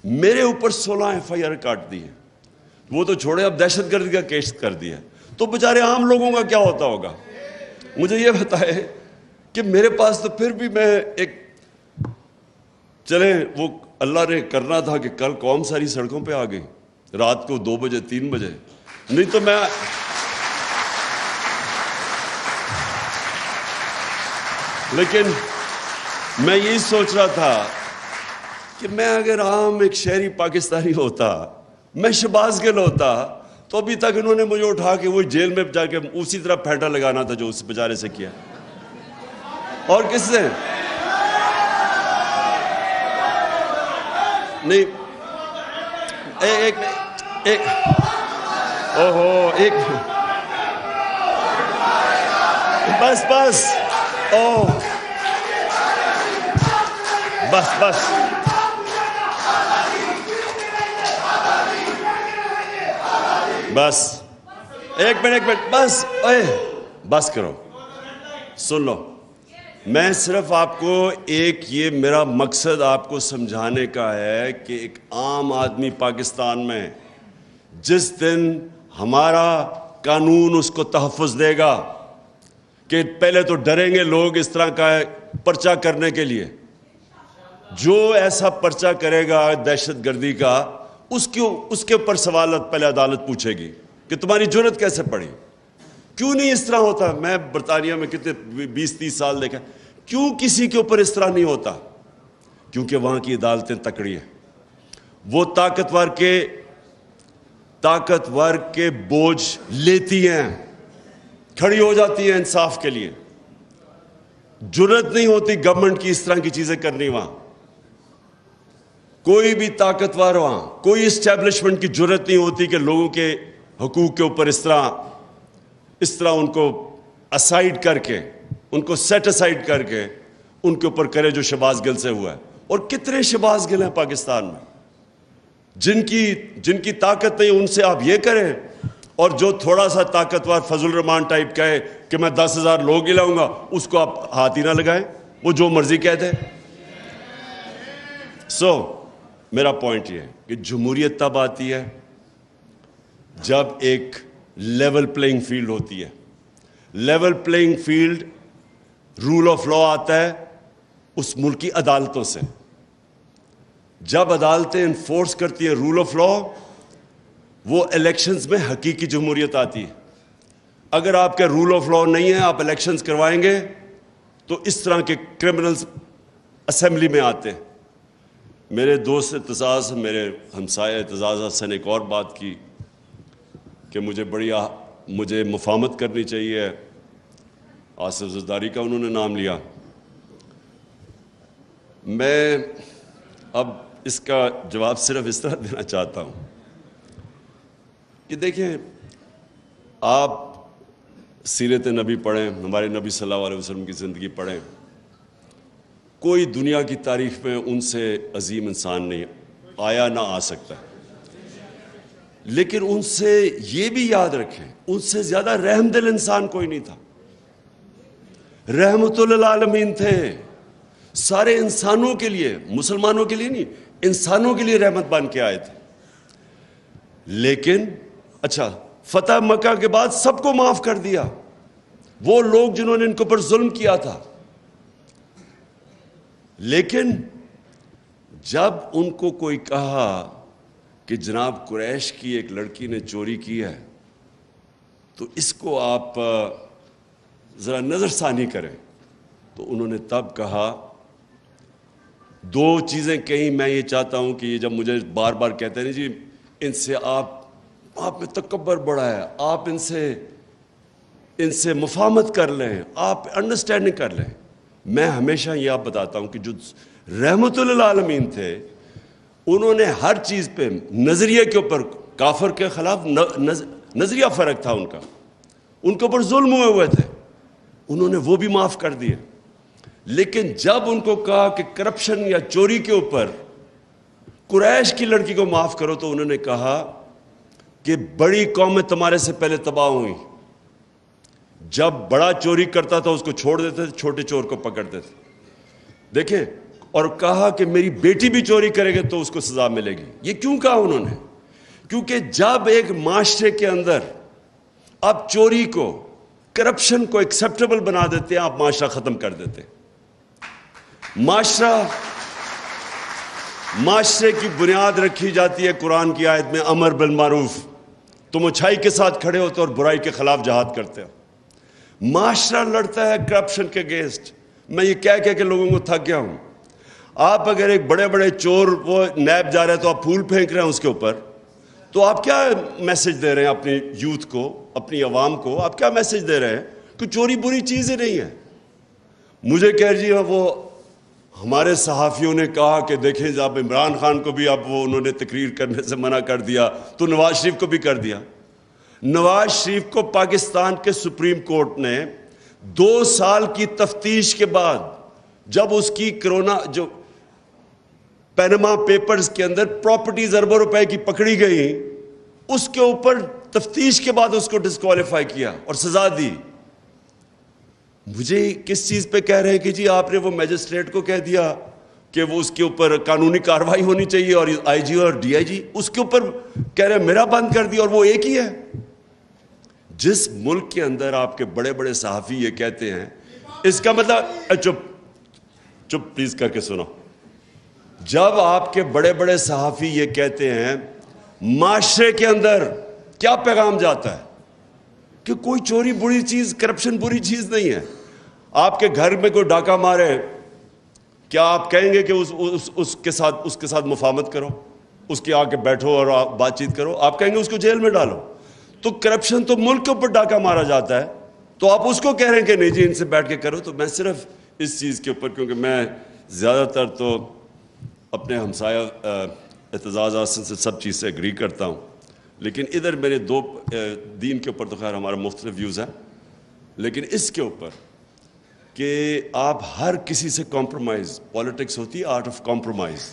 میرے اوپر 16 FIR کاٹ دی ہے. وہ تو چھوڑے, اب دہشت گردی کا کیس کر دیا. تو بیچارے عام لوگوں کا کیا ہوتا ہوگا؟ مجھے یہ بتائے کہ میرے پاس تو پھر بھی میں ایک چلے وہ اللہ نے کرنا تھا کہ کل قوم ساری سڑکوں پہ آ گئی رات کو 2 بجے 3 بجے, نہیں تو میں لیکن میں یہی سوچ رہا تھا کہ میں اگر عام ایک شہری پاکستانی ہوتا, میں شہباز گل ہوتا, تو ابھی تک انہوں نے مجھے اٹھا کے وہ جیل میں جا کے اسی طرح پھینٹا لگانا تھا جو اس بیچارے سے کیا. اور کس سے نہیں, ایک اوہو ایک بس او بس ایک منٹ بس کرو, سن لو. میں صرف آپ کو ایک یہ میرا مقصد آپ کو سمجھانے کا ہے کہ ایک عام آدمی پاکستان میں جس دن ہمارا قانون اس کو تحفظ دے گا کہ پہلے تو ڈریں گے لوگ اس طرح کا پرچہ کرنے کے لیے, جو ایسا پرچہ کرے گا دہشت گردی کا اس کے اوپر سوالات پہلے عدالت پوچھے گی کہ تمہاری جرت کیسے پڑی, کیوں نہیں اس طرح ہوتا. میں برطانیہ میں کتنے 20-30 سال دیکھا, کیوں کسی کے اوپر اس طرح نہیں ہوتا؟ کیونکہ وہاں کی عدالتیں تکڑی ہیں, وہ طاقتور کے بوجھ لیتی ہیں, کھڑی ہو جاتی ہیں انصاف کے لیے. جرت نہیں ہوتی گورنمنٹ کی اس طرح کی چیزیں کرنی. وہاں کوئی بھی طاقتور, وہاں کوئی اسٹیبلشمنٹ کی جرت نہیں ہوتی کہ لوگوں کے حقوق کے اوپر اس طرح ان کو اسائیڈ کر کے, ان کو سیٹ اسائیڈ کر کے ان کے اوپر کرے جو شہباز گل سے ہوا ہے. اور کتنے شہباز گل ہیں پاکستان میں جن کی طاقت نہیں, ان سے آپ یہ کریں. اور جو تھوڑا سا طاقتور فضل الرحمان ٹائپ کہے کہ میں 10,000 لوگ ہی لاؤں گا, اس کو آپ ہاتھ ہی نہ لگائیں, وہ جو مرضی کہتے. میرا پوائنٹ یہ ہے کہ جمہوریت تب آتی ہے جب ایک لیول پلینگ فیلڈ ہوتی ہے. Level playing field rule of law آتا ہے اس ملک کی عدالتوں سے. جب عدالتیں انفورس کرتی ہیں رول آف لا, وہ الیکشنز میں حقیقی جمہوریت آتی ہے. اگر آپ کے رول آف لا نہیں ہے, آپ الیکشنز کروائیں گے تو اس طرح کے کرمنلز اسمبلی میں آتے ہیں. میرے دوست اعتزاز, میرے ہمسائے اعتزاز حسن ایک اور بات کی کہ مجھے مفاہمت کرنی چاہیے. آصف زرداری کا انہوں نے نام لیا. میں اب اس کا جواب صرف اس طرح دینا چاہتا ہوں کہ دیکھیں, آپ سیرت نبی پڑھیں, ہمارے نبی صلی اللہ علیہ وسلم کی زندگی پڑھیں, کوئی دنیا کی تاریخ میں ان سے عظیم انسان نہیں آیا, نہ آ سکتا. لیکن ان سے یہ بھی یاد رکھیں, ان سے زیادہ رحم دل انسان کوئی نہیں تھا. رحمت للعالمین تھے, سارے انسانوں کے لیے, مسلمانوں کے لیے نہیں, انسانوں کے لیے رحمت بن کے آئے تھے. لیکن اچھا, فتح مکہ کے بعد سب کو معاف کر دیا, وہ لوگ جنہوں نے ان کے اوپر ظلم کیا تھا. لیکن جب ان کو کوئی کہا کہ جناب قریش کی ایک لڑکی نے چوری کی ہے تو اس کو آپ ذرا نظر ثانی کریں, تو انہوں نے تب کہا 2 چیزیں کہیں. میں یہ چاہتا ہوں کہ یہ جب مجھے بار بار کہتے ہیں جی ان سے آپ میں تکبر بڑا ہے, آپ ان سے مفاہمت کر لیں, آپ انڈرسٹینڈنگ کر لیں. میں ہمیشہ یہ آپ بتاتا ہوں کہ جو رحمت للعالمین تھے, انہوں نے ہر چیز پہ نظریے کے اوپر, کافر کے خلاف نظریہ فرق تھا ان کا, ان کے اوپر ظلم ہوئے تھے, انہوں نے وہ بھی معاف کر دیے. لیکن جب ان کو کہا کہ کرپشن یا چوری کے اوپر قریش کی لڑکی کو معاف کرو, تو انہوں نے کہا کہ بڑی قومیں تمہارے سے پہلے تباہ ہوئیں. جب بڑا چوری کرتا تھا اس کو چھوڑ دیتے تھے, چھوٹے چور کو پکڑتے تھے. دیکھیں, اور کہا کہ میری بیٹی بھی چوری کرے گی تو اس کو سزا ملے گی. یہ کیوں کہا انہوں نے؟ کیونکہ جب ایک معاشرے کے اندر آپ چوری کو، کرپشن کو ایکسیپٹیبل بنا دیتے ہیں، آپ معاشرہ ختم کر دیتے ہیں. معاشرے کی بنیاد رکھی جاتی ہے قرآن کی آیت میں، امر بالمعروف. تم اچھائی کے ساتھ کھڑے ہوتے اور برائی کے خلاف جہاد کرتے ہو. معاشرہ لڑتا ہے کرپشن کے اگینسٹ. میں یہ کہہ کہ لوگوں کو تھک گیا ہوں. آپ اگر ایک بڑے بڑے چور وہ نیب جا رہے ہیں تو آپ پھول پھینک رہے ہیں اس کے اوپر، تو آپ کیا میسج دے رہے ہیں اپنی یوتھ کو، اپنی عوام کو؟ آپ کیا میسج دے رہے ہیں کہ چوری بری چیز ہی نہیں ہے. مجھے کہہ جی وہ ہمارے صحافیوں نے کہا کہ دیکھیں جب عمران خان کو بھی اب وہ انہوں نے تقریر کرنے سے منع کر دیا تو نواز شریف کو بھی کر دیا. نواز شریف کو پاکستان کے سپریم کورٹ نے 2 سال کی تفتیش کے بعد، جب اس کی کرونا جو پینما پیپرز کے اندر پراپرٹیز اربوں روپے کی پکڑی گئی، اس کے اوپر تفتیش کے بعد اس کو ڈسکوالیفائی کیا اور سزا دی. مجھے کس چیز پہ کہہ رہے ہیں کہ جی آپ نے وہ میجسٹریٹ کو کہہ دیا کہ وہ اس کے اوپر قانونی کارروائی ہونی چاہیے، اور آئی جی اور ڈی آئی جی اس کے اوپر کہہ رہے ہیں میرا بند کر دیا، اور وہ ایک ہی ہے. جس ملک کے اندر آپ کے بڑے بڑے صحافی یہ کہتے ہیں، اس کا مطلب چپ پلیز کر کے سنو. جب آپ کے بڑے بڑے صحافی یہ کہتے ہیں، معاشرے کے اندر کیا پیغام جاتا ہے کہ کوئی چوری بری چیز، کرپشن بری چیز نہیں ہے. آپ کے گھر میں کوئی ڈاکہ مارے، کیا آپ کہیں گے کہ اس کے ساتھ مفاہمت کرو، اس کے آ کے بیٹھو اور بات چیت کرو؟ آپ کہیں گے اس کو جیل میں ڈالو. تو کرپشن تو ملک کے اوپر ڈاکہ مارا جاتا ہے، تو آپ اس کو کہہ رہے ہیں کہ نہیں جی ان سے بیٹھ کے کرو. تو میں صرف اس چیز کے اوپر، کیونکہ میں زیادہ تر تو اپنے ہمسایہ اعتزاز حسن سے سب چیز سے اگری کرتا ہوں، لیکن ادھر میرے دین کے اوپر تو خیر ہمارا مختلف ویوز ہیں، لیکن اس کے اوپر کہ آپ ہر کسی سے کمپرومائز، پالیٹکس ہوتی ہے آرٹ آف کمپرومائز،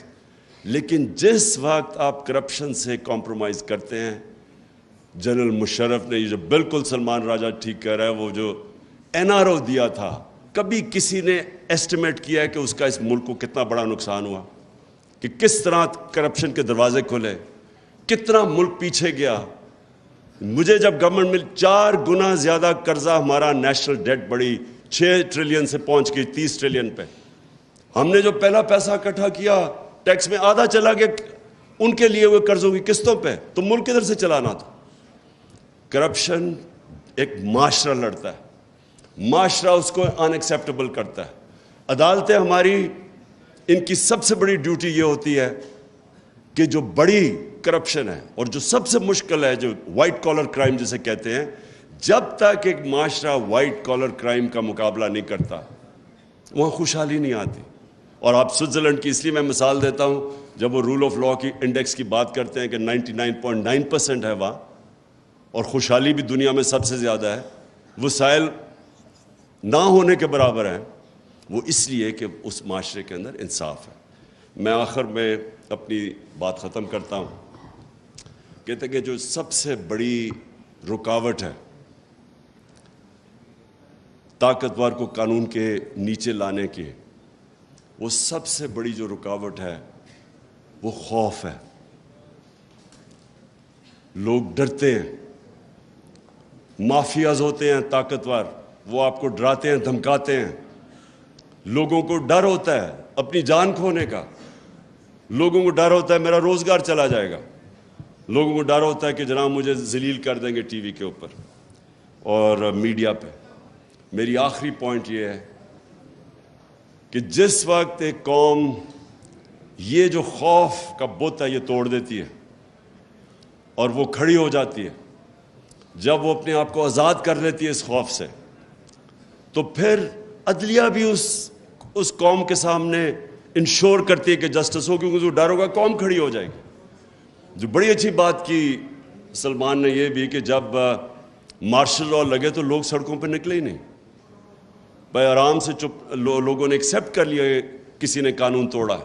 لیکن جس وقت آپ کرپشن سے کمپرومائز کرتے ہیں، جنرل مشرف نے یہ جو بالکل سلمان راجہ ٹھیک کہہ رہا ہے، وہ جو این آر او دیا تھا، کبھی کسی نے ایسٹیمیٹ کیا ہے کہ اس کا اس ملک کو کتنا بڑا نقصان ہوا، کہ کس طرح کرپشن کے دروازے کھلے، کتنا ملک پیچھے گیا. مجھے جب گورنمنٹ میں 4 گنا زیادہ قرضہ ہمارا نیشنل ڈیٹ بڑی 6 ٹریلین سے پہنچ گئی 30 ٹریلین پہ. ہم نے جو پہلا پیسہ اکٹھا کیا ٹیکس میں آدھا چلا گیا ان کے لیے ہوئے قرضوں کی قسطوں پہ، تو ملک کدھر سے چلانا تھا. کرپشن ایک معاشرہ لڑتا ہے، معاشرہ اس کو ان ایکسیپٹیبل کرتا ہے. عدالتیں ہماری، ان کی سب سے بڑی ڈیوٹی یہ ہوتی ہے کہ جو بڑی کرپشن ہے اور جو سب سے مشکل ہے، جو وائٹ کالر کرائم جسے کہتے ہیں، جب تک ایک معاشرہ وائٹ کالر کرائم کا مقابلہ نہیں کرتا وہاں خوشحالی نہیں آتی. اور آپ سوئٹزرلینڈ کی اس لیے میں مثال دیتا ہوں، جب وہ رول آف لا کی انڈیکس کی بات کرتے ہیں کہ 99.9% ہے وہاں، اور خوشحالی بھی دنیا میں سب سے زیادہ ہے، وسائل نہ ہونے کے برابر ہیں، وہ اس لیے کہ اس معاشرے کے اندر انصاف ہے. میں آخر میں اپنی بات ختم کرتا ہوں، کہتے کہ جو سب سے بڑی رکاوٹ ہے طاقتور کو قانون کے نیچے لانے کی، وہ سب سے بڑی جو رکاوٹ ہے وہ خوف ہے. لوگ ڈرتے ہیں، مافیاز ہوتے ہیں طاقتور، وہ آپ کو ڈراتے ہیں، دھمکاتے ہیں. لوگوں کو ڈر ہوتا ہے اپنی جان کھونے کا، لوگوں کو ڈر ہوتا ہے میرا روزگار چلا جائے گا، لوگوں کو ڈر ہوتا ہے کہ جناب مجھے ذلیل کر دیں گے ٹی وی کے اوپر اور میڈیا پہ. میری آخری پوائنٹ یہ ہے کہ جس وقت ایک قوم یہ جو خوف کا بت ہے یہ توڑ دیتی ہے اور وہ کھڑی ہو جاتی ہے، جب وہ اپنے آپ کو آزاد کر لیتی ہے اس خوف سے، تو پھر عدلیہ بھی اس قوم کے سامنے انشور کرتی ہے کہ جسٹس ہو، کیونکہ جو ڈر ہوگا قوم کھڑی ہو جائے گی. جو بڑی اچھی بات کی سلمان نے یہ بھی کہ جب مارشل لا لگے تو لوگ سڑکوں پہ نکلے ہی نہیں، بھائی آرام سے چپ، لوگوں نے ایکسیپٹ کر لیا کسی نے قانون توڑا.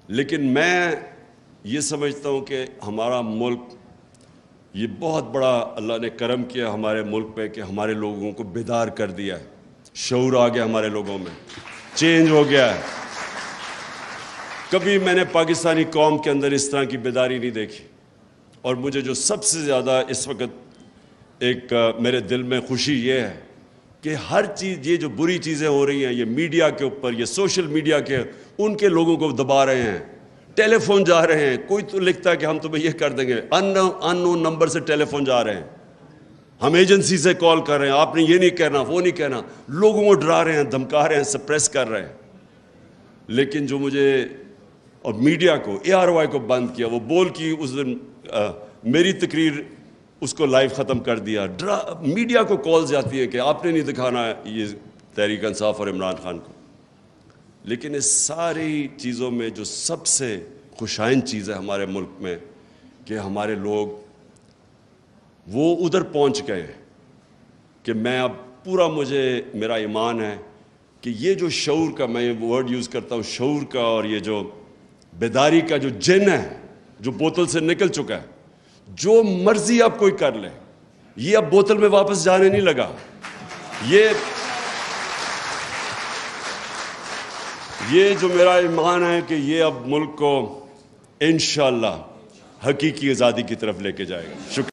لیکن میں یہ سمجھتا ہوں کہ ہمارا ملک، یہ بہت بڑا اللہ نے کرم کیا ہمارے ملک پہ کہ ہمارے لوگوں کو بیدار کر دیا ہے، شعور آ گیا ہمارے لوگوں میں، چینج ہو گیا ہے. کبھی میں نے پاکستانی قوم کے اندر اس طرح کی بیداری نہیں دیکھی. اور مجھے جو سب سے زیادہ اس وقت ایک میرے دل میں خوشی یہ ہے کہ ہر چیز، یہ جو بری چیزیں ہو رہی ہیں یہ میڈیا کے اوپر، یہ سوشل میڈیا کے، ان کے لوگوں کو دبا رہے ہیں. ٹیلی فون جا رہے ہیں، کوئی تو لکھتا ہے کہ ہم تمہیں یہ کر دیں گے، ان نون نمبر سے ٹیلی فون جا رہے ہیں، ہم ایجنسی سے کال کر رہے ہیں، آپ نے یہ نہیں کہنا وہ نہیں کہنا، لوگوں کو ڈرا رہے ہیں، دھمکا رہے ہیں، سپریس کر رہے ہیں. لیکن جو مجھے اور میڈیا کو، ARY کو بند کیا، وہ بول کی اس دن میری تقریر اس کو لائیو ختم کر دیا. میڈیا کو کالز جاتی ہے کہ آپ نے نہیں دکھانا یہ تحریک انصاف اور عمران خان کو. لیکن اس ساری چیزوں میں جو سب سے خوشائن چیز ہے ہمارے ملک میں کہ ہمارے لوگ وہ ادھر پہنچ گئے ہیں کہ میں اب پورا، مجھے میرا ایمان ہے کہ یہ جو شعور کا، میں یہ ورڈ یوز کرتا ہوں شعور کا، اور یہ جو بیداری کا جو جن ہے جو بوتل سے نکل چکا ہے، جو مرضی اب کوئی کر لے، یہ اب بوتل میں واپس جانے نہیں لگا. یہ جو میرا ایمان ہے کہ یہ اب ملک کو انشاءاللہ حقیقی آزادی کی طرف لے کے جائے گا. شکریہ.